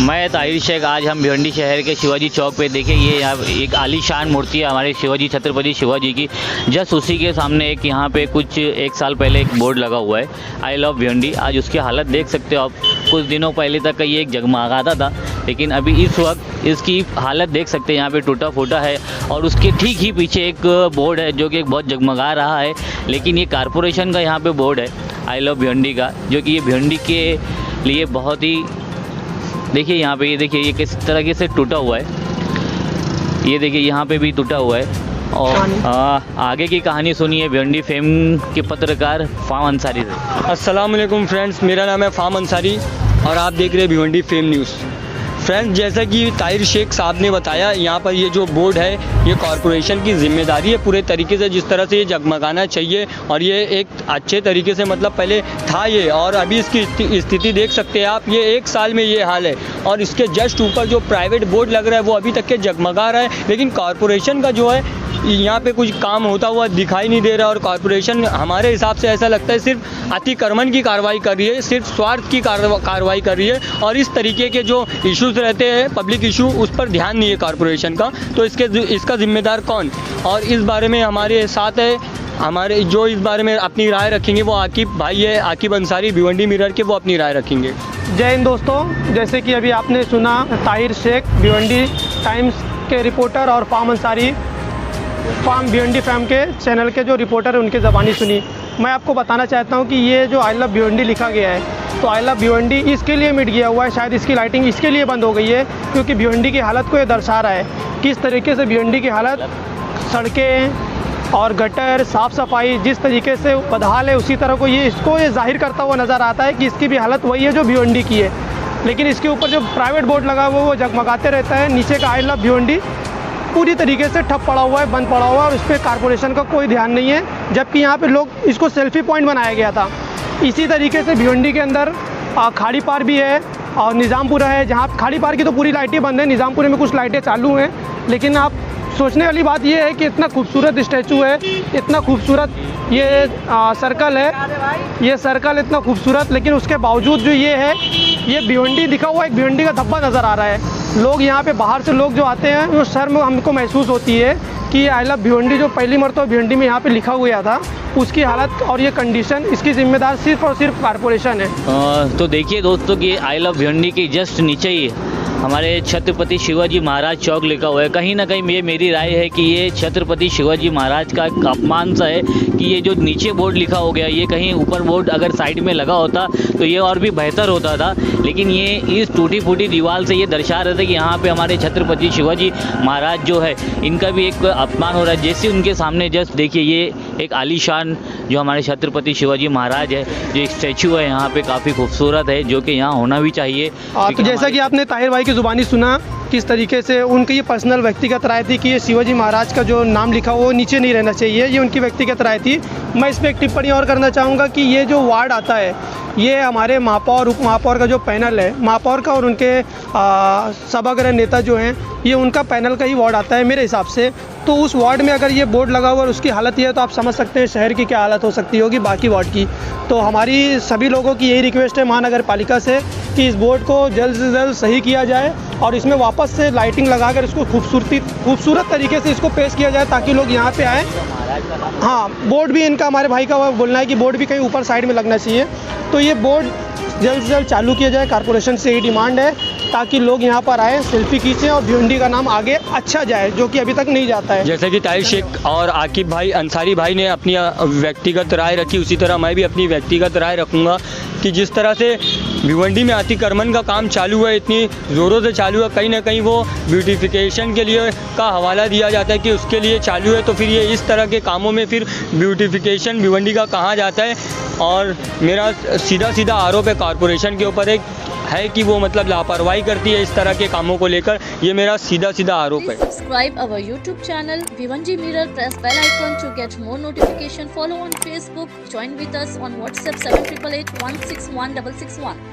मैं ताहिर शेख। आज हम भिवंडी शहर के शिवाजी चौक पे देखें, ये यहाँ एक आलीशान मूर्ति है हमारे शिवाजी, छत्रपति शिवाजी की। जस्ट उसी के सामने एक यहाँ पे कुछ एक साल पहले एक बोर्ड लगा हुआ है, आई लव भिवंडी। आज उसकी हालत देख सकते हो आप। कुछ दिनों पहले तक ये एक जगमगाता था, लेकिन अभी इस वक्त इसकी हालत देख सकते हैं, यहाँ पे टूटा फूटा है। और उसके ठीक ही पीछे एक बोर्ड है जो कि बहुत जगमगा रहा है, लेकिन ये कारपोरेशन का यहाँ पे बोर्ड है आई लव भिवंडी का, जो कि ये भिवंडी के लिए बहुत ही, देखिए यहाँ पे, ये देखिए ये किस तरीके से टूटा हुआ है। ये देखिए यहाँ पे भी टूटा हुआ है। और आगे की कहानी सुनिए भिवंडी फेम के पत्रकार फाम अंसारी से। अस्सलाम वालेकुम फ्रेंड्स, मेरा नाम है फाम अंसारी और आप देख रहे हैं भिवंडी फेम न्यूज़। फ्रेंड्स, जैसा कि ताहिर शेख साहब ने बताया, यहाँ पर ये जो बोर्ड है ये कॉरपोरेशन की जिम्मेदारी है पूरे तरीके से। जिस तरह से ये जगमगाना चाहिए और ये एक अच्छे तरीके से, मतलब पहले था ये, और अभी इसकी स्थिति देख सकते हैं आप। ये एक साल में ये हाल है। और इसके जस्ट ऊपर जो प्राइवेट बोर्ड लग रहा है वो अभी तक के जगमगा रहा है, लेकिन कॉरपोरेशन का जो है यहाँ पे कुछ काम होता हुआ दिखाई नहीं दे रहा। और कॉरपोरेशन हमारे हिसाब से ऐसा लगता है सिर्फ अतिक्रमण की कार्रवाई कर रही है, सिर्फ स्वार्थ की कार्रवाई कर रही है। और इस तरीके के जो इश्यूज रहते हैं, पब्लिक इशू, उस पर ध्यान नहीं है कॉरपोरेशन का। तो इसका जिम्मेदार कौन? और इस बारे में हमारे साथ है, हमारे जो इस बारे में अपनी राय रखेंगे वो आकिब भाई है, आकिब अंसारी भिवंडी मिरर के, वो अपनी राय रखेंगे। जय हिंद दोस्तों, जैसे कि अभी आपने सुना ताहिर शेख भिवंडी टाइम्स के रिपोर्टर और फाम अंसारी फाम भिवंडी फैम के चैनल के जो रिपोर्टर हैं उनकी ज़बानी सुनी। मैं आपको बताना चाहता हूं कि ये जो आई लव भिवंडी लिखा गया है, तो आई लव भिवंडी इसके लिए मिट गया हुआ है। शायद इसकी लाइटिंग इसके लिए बंद हो गई है क्योंकि भिवंडी की हालत को ये दर्शा रहा है, किस तरीके से भिवंडी की हालत, सड़कें और गटर, साफ़ सफाई जिस तरीके से बदहाल है, उसी तरह को ये इसको ये जाहिर करता हुआ नज़र आता है कि इसकी भी हालत वही है जो भिवंडी की है। लेकिन इसके ऊपर जो प्राइवेट बोर्ड लगा हुआ है वो जगमगाते रहता है। नीचे का आई लव भिवंडी पूरी तरीके से ठप पड़ा हुआ है, बंद पड़ा हुआ है, और उस पर कारपोरेशन का कोई ध्यान नहीं है। जबकि यहाँ पे लोग इसको सेल्फी पॉइंट बनाया गया था। इसी तरीके से भिवंडी के अंदर खाड़ी पार भी है और निज़ामपुरा है, जहाँ खाड़ी पार की तो पूरी लाइटें बंद है, निज़ामपुरे में कुछ लाइटें चालू हैं। लेकिन आप सोचने वाली बात यह है कि इतना खूबसूरत स्टैचू है, इतना खूबसूरत ये सर्कल है, ये सर्कल इतना खूबसूरत, लेकिन उसके बावजूद जो ये है, ये भिवंडी दिखा हुआ एक भिवंडी का धब्बा नज़र आ रहा है। लोग यहाँ पे बाहर से लोग जो आते हैं वो शर्म हमको महसूस होती है कि आई लव भिवंडी जो पहली मरतबा भिवंडी में यहाँ पे लिखा हुआ था, उसकी हालत और ये कंडीशन, इसकी जिम्मेदार सिर्फ और सिर्फ कारपोरेशन है। तो देखिए दोस्तों कि आई लव भिवंडी के जस्ट नीचे ही हमारे छत्रपति शिवाजी महाराज चौक लिखा हुआ है। कहीं ना कहीं ये मेरी राय है कि ये छत्रपति शिवाजी महाराज का एक अपमान सा है कि ये जो नीचे बोर्ड लिखा हो गया, ये कहीं ऊपर बोर्ड अगर साइड में लगा होता तो ये और भी बेहतर होता था। लेकिन ये इस टूटी फूटी दीवार से ये दर्शा रहे थे कि यहाँ पे हमारे छत्रपति शिवाजी महाराज जो है, इनका भी एक अपमान हो रहा है। जैसे उनके सामने जस्ट देखिए, ये एक आलीशान जो हमारे छत्रपति शिवाजी महाराज है, जो एक स्टैचू है यहाँ पे, काफ़ी खूबसूरत है, जो कि यहाँ होना भी चाहिए। तो जैसा कि आपने ताहिर भाई की ज़ुबानी सुना किस तरीके से उनकी ये पर्सनल व्यक्तिगत राय थी कि ये शिवाजी महाराज का जो नाम लिखा वो नीचे नहीं रहना चाहिए, ये उनकी व्यक्तिगत राय थी। मैं इस पर एक टिप्पणी और करना चाहूँगा कि ये जो वार्ड आता है, ये हमारे महापौर, उप महापौर का जो पैनल है, महापौर का और उनके सभागृह नेता जो हैं, ये उनका पैनल का ही वार्ड आता है मेरे हिसाब से। तो उस वार्ड में अगर ये बोर्ड लगा हुआ और उसकी हालत ये है, तो आप समझ सकते हैं शहर की क्या हालत हो सकती होगी बाकी वार्ड की। तो हमारी सभी लोगों की यही रिक्वेस्ट है महानगर पालिका से कि इस बोर्ड को जल्द से जल्द सही किया जाए और इसमें वापस से लाइटिंग लगाकर इसको खूबसूरत तरीके से इसको पेश किया जाए ताकि लोग यहाँ पे आएँ। हाँ, बोर्ड भी इनका, हमारे भाई का बोलना है कि बोर्ड भी कहीं ऊपर साइड में लगना चाहिए। तो ये बोर्ड जल्द से जल्द चालू किया जाए, कारपोरेशन से यही डिमांड है, ताकि लोग यहाँ पर आए, सेल्फी खींचें और भिवंडी का नाम आगे अच्छा जाए, जो कि अभी तक नहीं जाता है। जैसे कि ताहिर शेख और आकिब भाई अंसारी भाई ने अपनी व्यक्तिगत राय रखी, उसी तरह मैं भी अपनी व्यक्तिगत राय रखूँगा कि जिस तरह से भिवंडी में अतिक्रमण का काम चालू है, इतनी ज़ोरों से चालू है, कहीं ना कहीं वो ब्यूटिफिकेशन के लिए का हवाला दिया जाता है कि उसके लिए चालू है, तो फिर ये इस तरह के कामों में फिर ब्यूटिफिकेशन भिवंडी का कहाँ जाता है। और मेरा सीधा आरोप है कॉरपोरेशन के ऊपर है कि वो मतलब लापरवाही करती है इस तरह के कामों को लेकर। ये मेरा सीधा आरोप है। Subscribe our YouTube channel Bhiwanji Mirror. Press bell icon to get more notification. Follow on Facebook. Join with us on WhatsApp 7888 161 661.